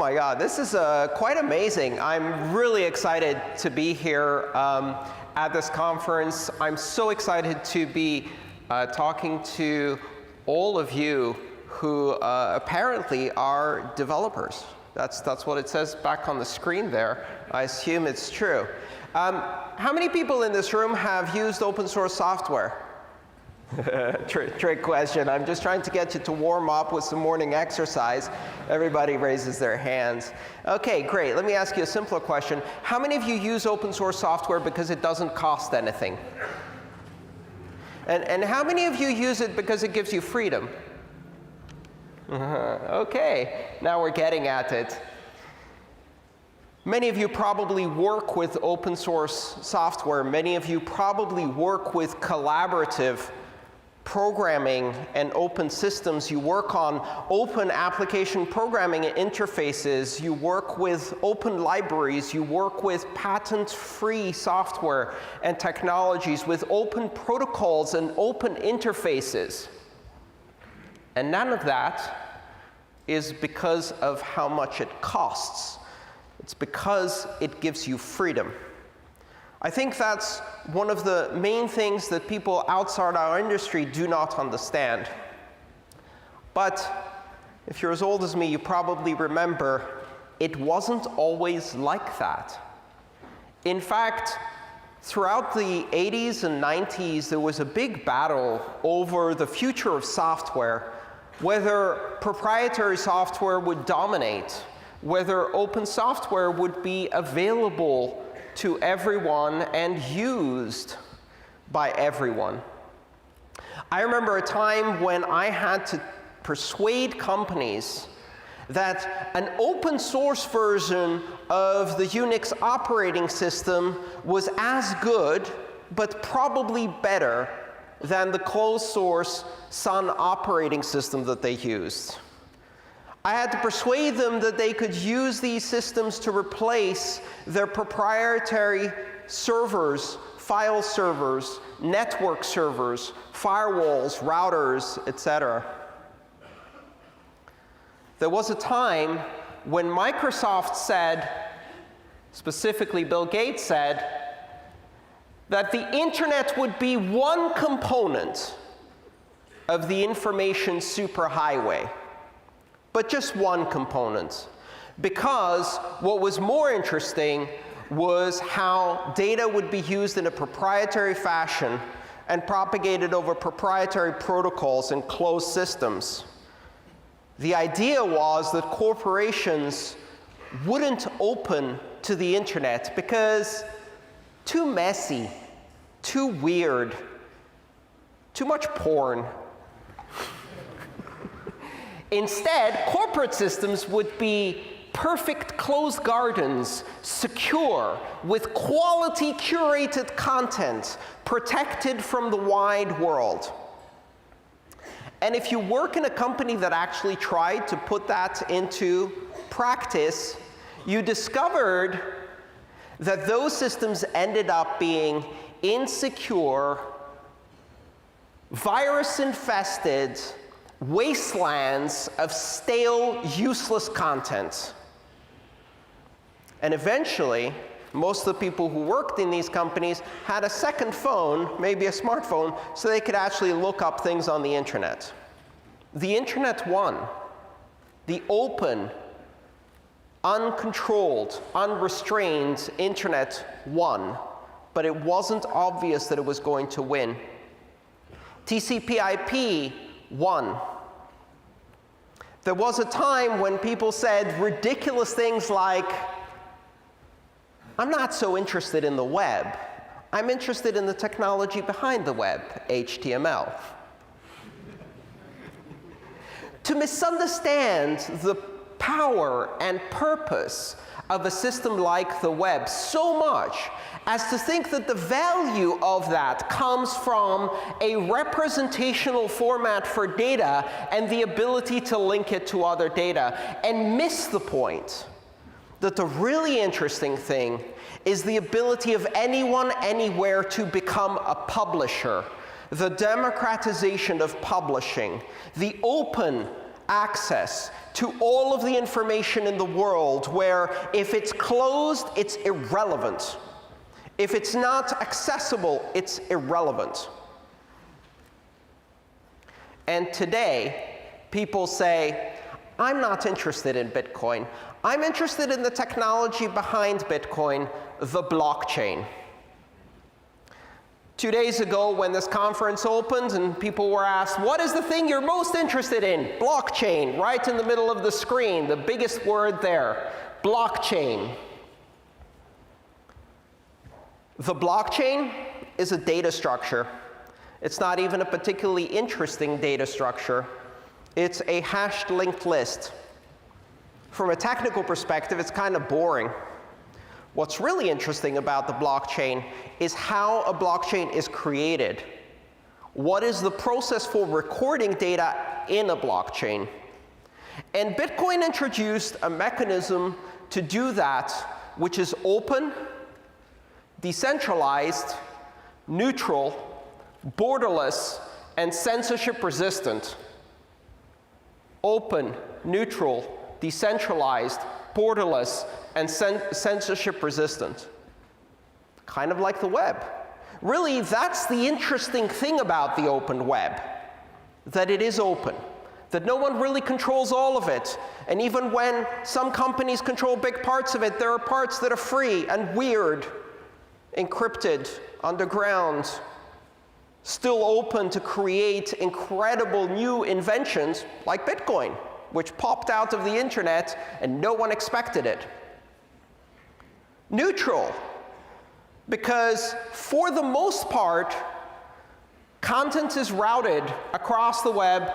my God, this is quite amazing. I'm really excited to be here at this conference. I'm so excited to be talking to all of you who apparently are developers. That's what it says back on the screen there. I assume it's true. How many people in this room have used open source software? Trick question. I'm just trying to get you to warm up with some morning exercise. Everybody raises their hands. Okay, great. Let me ask you a simpler question. How many of you use open source software because it doesn't cost anything? And how many of you use it because it gives you freedom? Okay, now we're getting at it. Many of you probably work with open source software. Many of you probably work with collaborative programming and open systems. You work on open application programming interfaces. You work with open libraries. You work with patent-free software and technologies, with open protocols and open interfaces. And none of that is because of how much it costs. It's because it gives you freedom. I think that's one of the main things that people outside our industry do not understand. But if you're as old as me, you probably remember it wasn't always like that. In fact, throughout the 80s and 90s, there was a big battle over the future of software, whether proprietary software would dominate, whether open software would be available to everyone and used by everyone. I remember a time when I had to persuade companies that an open source version of the Unix operating system was as good, but probably better, than the closed source Sun operating system that they used. I had to persuade them that they could use these systems to replace their proprietary servers, file servers, network servers, firewalls, routers, etc. There was a time when Microsoft said, specifically Bill Gates said, that the internet would be one component of the information superhighway. But just one component, because what was more interesting was how data would be used in a proprietary fashion and propagated over proprietary protocols and closed systems. The idea was that corporations wouldn't open to the internet because too messy, too weird, too much porn. Instead, corporate systems would be perfect closed gardens, secure, with quality curated content, protected from the wide world. And if you work in a company that actually tried to put that into practice, you discovered that those systems ended up being insecure, virus-infested wastelands of stale, useless content. And eventually, most of the people who worked in these companies had a second phone, maybe a smartphone, so they could actually look up things on the internet. The internet won. The open, uncontrolled, unrestrained internet won. But it wasn't obvious that it was going to win. TCP/IP won. There was a time when people said ridiculous things like, I'm not so interested in the web. I'm interested in the technology behind the web, HTML. To misunderstand the power and purpose of a system like the web so much as to think that the value of that comes from a representational format for data and the ability to link it to other data, and miss the point that the really interesting thing is the ability of anyone, anywhere to become a publisher, the democratization of publishing, the open access to all of the information in the world, where if it's closed, it's irrelevant. If it's not accessible, it's irrelevant. And today, people say, I'm not interested in Bitcoin. I'm interested in the technology behind Bitcoin, the blockchain. 2 days ago, when this conference opened and people were asked, what is the thing you're most interested in? Blockchain, right in the middle of the screen, the biggest word there, blockchain. The blockchain is a data structure. It's not even a particularly interesting data structure. It's a hashed linked list. From a technical perspective, it's kind of boring. What's really interesting about the blockchain is how a blockchain is created. What is the process for recording data in a blockchain? And Bitcoin introduced a mechanism to do that, which is open, decentralized, neutral, borderless, and censorship resistant. Open, neutral, decentralized, borderless, and censorship resistant. Kind of like the web. Really, that's the interesting thing about the open web, that it is open, that no one really controls all of it. And even when some companies control big parts of it, there are parts that are free and weird, encrypted, underground, still open to create incredible new inventions like Bitcoin, which popped out of the internet and no one expected it. Neutral, because for the most part, content is routed across the web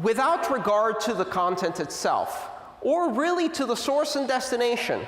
without regard to the content itself, or really to the source and destination.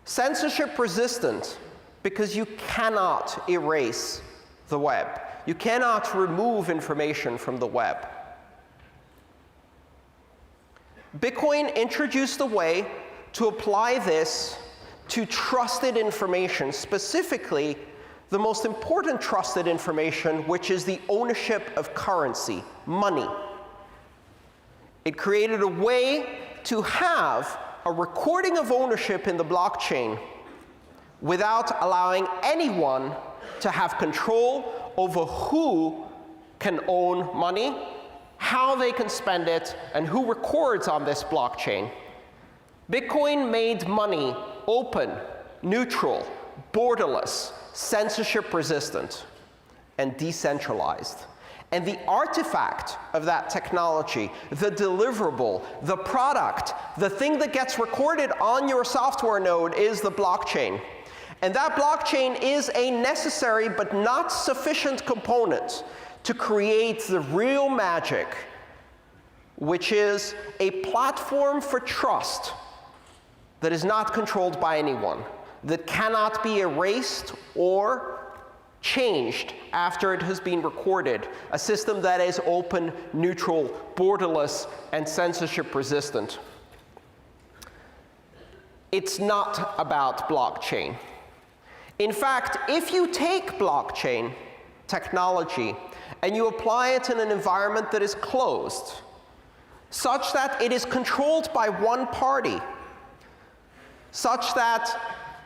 Censorship resistant, because you cannot erase the web. You cannot remove information from the web. Bitcoin introduced a way to apply this to trusted information, specifically the most important trusted information, which is the ownership of currency, money. It created a way to have a recording of ownership in the blockchain without allowing anyone to have control over who can own money, how they can spend it, and who records on this blockchain. Bitcoin made money open, neutral, borderless, censorship resistant, and decentralized. And the artifact of that technology, the deliverable, the product, the thing that gets recorded on your software node is the blockchain. And that blockchain is a necessary but not sufficient component to create the real magic, which is a platform for trust that is not controlled by anyone, that cannot be erased or changed after it has been recorded, a system that is open, neutral, borderless, and censorship resistant. It's not about blockchain. In fact, if you take blockchain technology and you apply it in an environment that is closed, such that it is controlled by one party, such that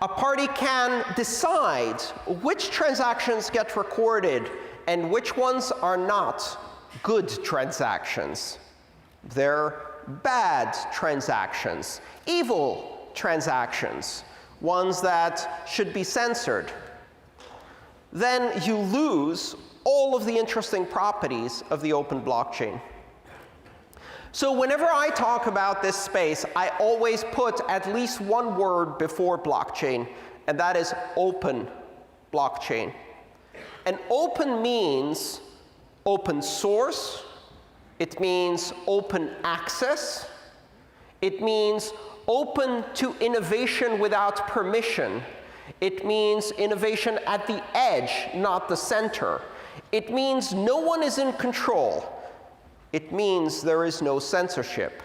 a party can decide which transactions get recorded and which ones are not good transactions. They're bad transactions, evil transactions, ones that should be censored. Then you lose all of the interesting properties of the open blockchain. So whenever I talk about this space, I always put at least one word before blockchain, and that is open blockchain. And open means open source, it means open access, it means open to innovation without permission, it means innovation at the edge, not the center. It means no one is in control. It means there is no censorship.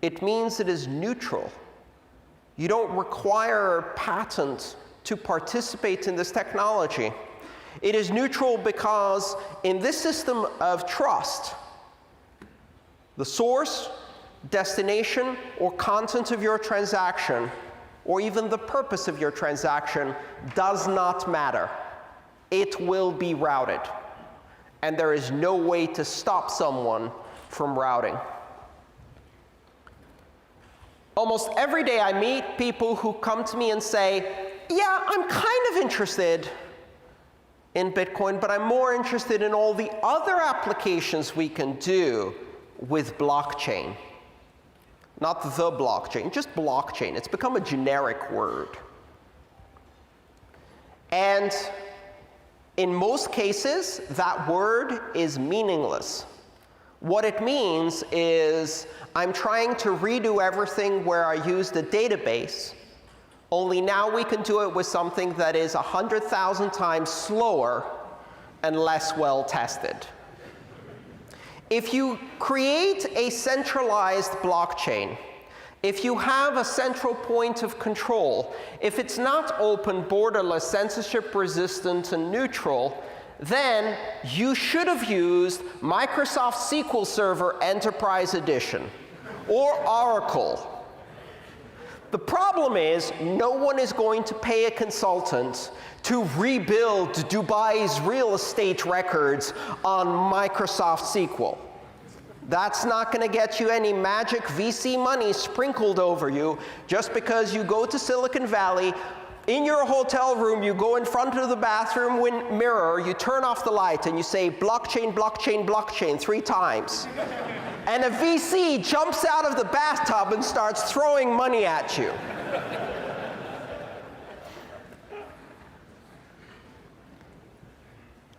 It means it is neutral. You don't require a patent to participate in this technology. It is neutral because in this system of trust, The source, destination, or content of your transaction, or even the purpose of your transaction, does not matter. It will be routed. And there is no way to stop someone from routing. Almost every day I meet people who come to me and say, yeah, I'm kind of interested in Bitcoin, but I'm more interested in all the other applications we can do with blockchain. Not the blockchain, just blockchain. It's become a generic word. And in most cases, that word is meaningless. What it means is I'm trying to redo everything where I used a database, only now we can do it with something that is 100,000 times slower and less well tested. If you create a centralized blockchain, if you have a central point of control, if it's not open, borderless, censorship resistant, and neutral, then you should have used Microsoft SQL Server Enterprise Edition or Oracle. The problem is no one is going to pay a consultant to rebuild Dubai's real estate records on Microsoft SQL. That's not going to get you any magic VC money sprinkled over you just because you go to Silicon Valley. In your hotel room, you go in front of the bathroom mirror, you turn off the light, and you say, blockchain, blockchain, blockchain 3 times. And a VC jumps out of the bathtub and starts throwing money at you.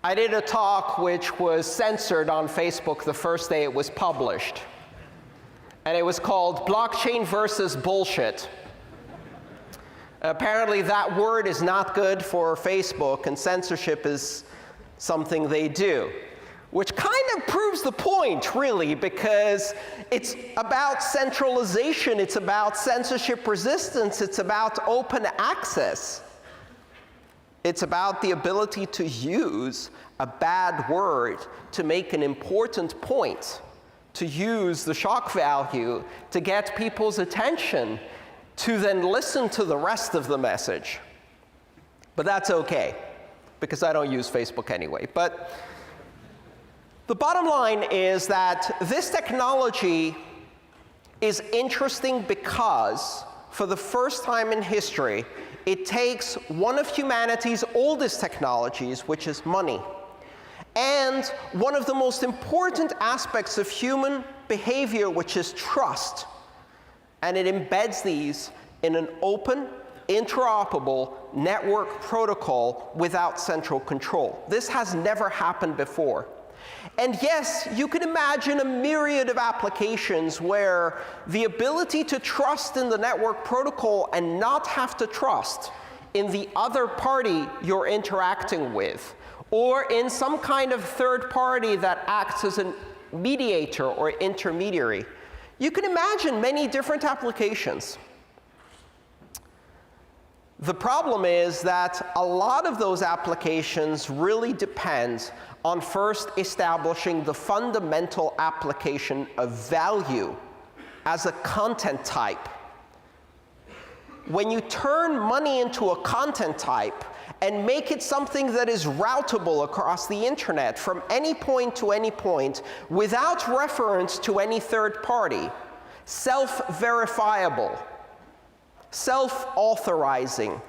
I did a talk which was censored on Facebook the first day it was published. And it was called Blockchain versus Bullshit. Apparently that word is not good for Facebook, and censorship is something they do. Which kind of proves the point, really, because it's about centralization, it's about censorship resistance, it's about open access. It's about the ability to use a bad word to make an important point, to use the shock value to get people's attention, to then listen to the rest of the message. But that's okay, because I don't use Facebook anyway. But the bottom line is that this technology is interesting because, for the first time in history, it takes one of humanity's oldest technologies, which is money, and one of the most important aspects of human behavior, which is trust, and it embeds these in an open, interoperable network protocol without central control. This has never happened before. And yes, you can imagine a myriad of applications where the ability to trust in the network protocol and not have to trust in the other party you're interacting with, or in some kind of third party that acts as a mediator or intermediary. You can imagine many different applications. The problem is that a lot of those applications really depend on first establishing the fundamental application of value as a content type. When you turn money into a content type and make it something that is routable across the internet from any point to any point without reference to any third party, self-verifiable, self-authorizing,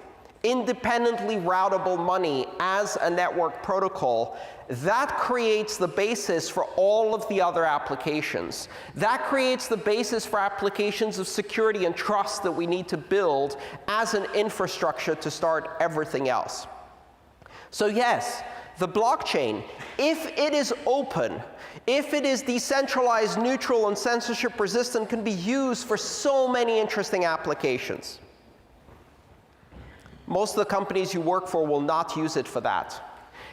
independently routable money as a network protocol, that creates the basis for all of the other applications. That creates the basis for applications of security and trust that we need to build as an infrastructure to start everything else. So yes, the blockchain, if it is open, if it is decentralized, neutral, and censorship resistant, can be used for so many interesting applications. Most of the companies you work for will not use it for that.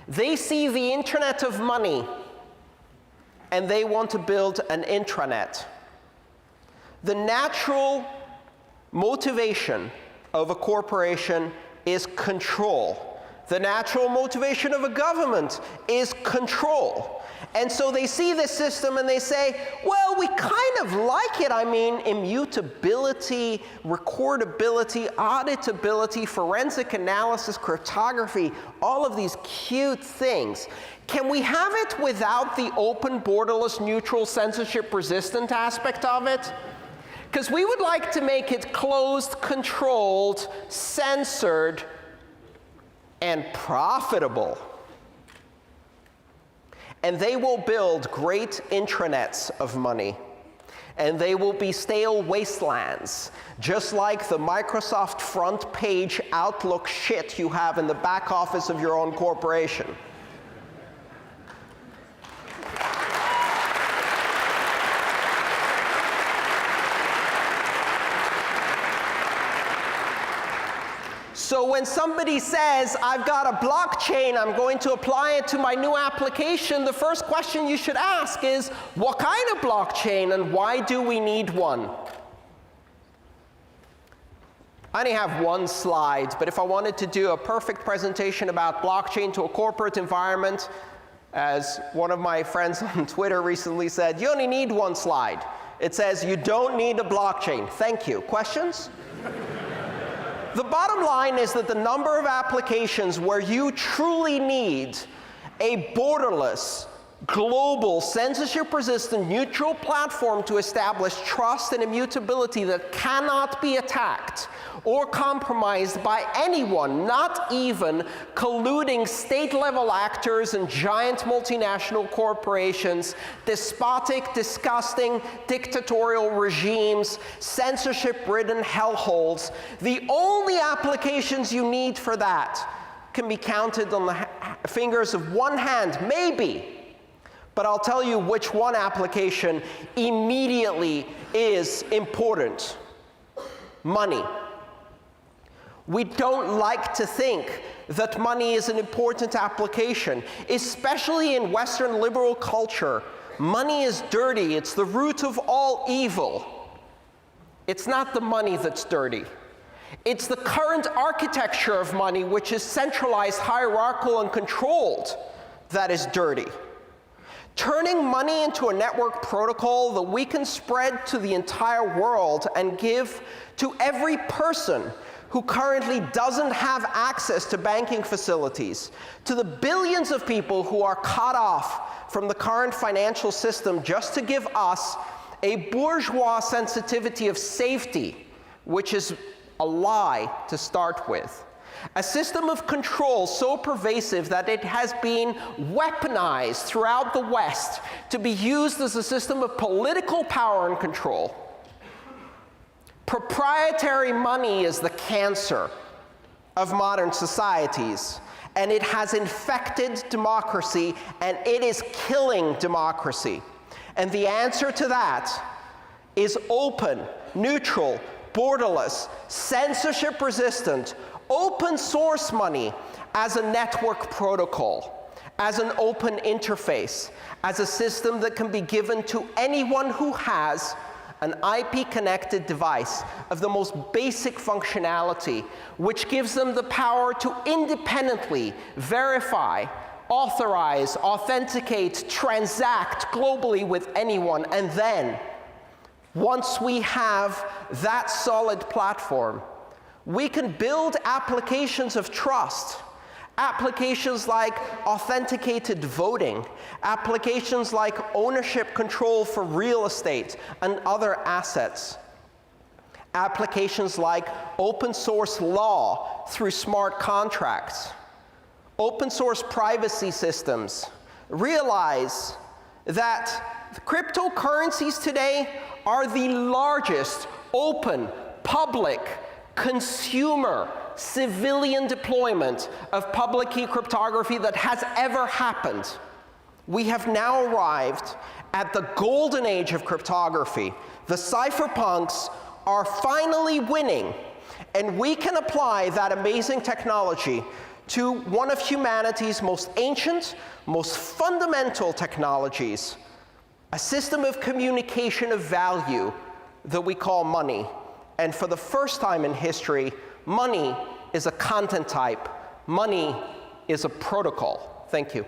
They see the internet of money, and they want to build an intranet. The natural motivation of a corporation is control. The natural motivation of a government is control. And so they see this system and they say, well, we kind of like it. I mean, immutability, recordability, auditability, forensic analysis, cryptography, all of these cute things. Can we have it without the open, borderless, neutral, censorship-resistant aspect of it? Because we would like to make it closed, controlled, censored, and profitable. And they will build great intranets of money. And they will be stale wastelands, just like the Microsoft front page Outlook shit you have in the back office of your own corporation. So when somebody says, I've got a blockchain, I'm going to apply it to my new application, the first question you should ask is, what kind of blockchain and why do we need one? I only have one slide, but if I wanted to do a perfect presentation about blockchain to a corporate environment, as one of my friends on Twitter recently said, you only need one slide. It says, you don't need a blockchain. Thank you. Questions? The bottom line is that the number of applications where you truly need a borderless, global, censorship-resistant, neutral platform to establish trust and immutability that cannot be attacked or compromised by anyone, not even colluding state-level actors and giant multinational corporations, despotic, disgusting, dictatorial regimes, censorship-ridden hellholes. The only applications you need for that can be counted on the fingers of one hand, maybe. But I'll tell you which one application immediately is important. Money. We don't like to think that money is an important application, especially in Western liberal culture. Money is dirty. It's the root of all evil. It's not the money that's dirty. It's the current architecture of money, which is centralized, hierarchical, and controlled, that is dirty. Turning money into a network protocol that we can spread to the entire world and give to every person who currently doesn't have access to banking facilities, to the billions of people who are cut off from the current financial system, just to give us a bourgeois sensitivity of safety, which is a lie to start with. A system of control so pervasive that it has been weaponized throughout the West to be used as a system of political power and control. Proprietary money is the cancer of modern societies, and it has infected democracy, and it is killing democracy. And the answer to that is open, neutral, borderless, censorship-resistant, open source money as a network protocol, as an open interface, as a system that can be given to anyone who has an IP-connected device of the most basic functionality, which gives them the power to independently verify, authorize, authenticate, transact globally with anyone. And then, once we have that solid platform, we can build applications of trust, applications like authenticated voting, applications like ownership control for real estate and other assets, applications like open source law through smart contracts, open source privacy systems. Realize that cryptocurrencies today are the largest open, public, consumer, civilian deployment of public key cryptography that has ever happened. We have now arrived at the golden age of cryptography. The cypherpunks are finally winning, and we can apply that amazing technology to one of humanity's most ancient, most fundamental technologies, a system of communication of value that we call money. And for the first time in history, money is a content type, Money is a protocol. Thank you.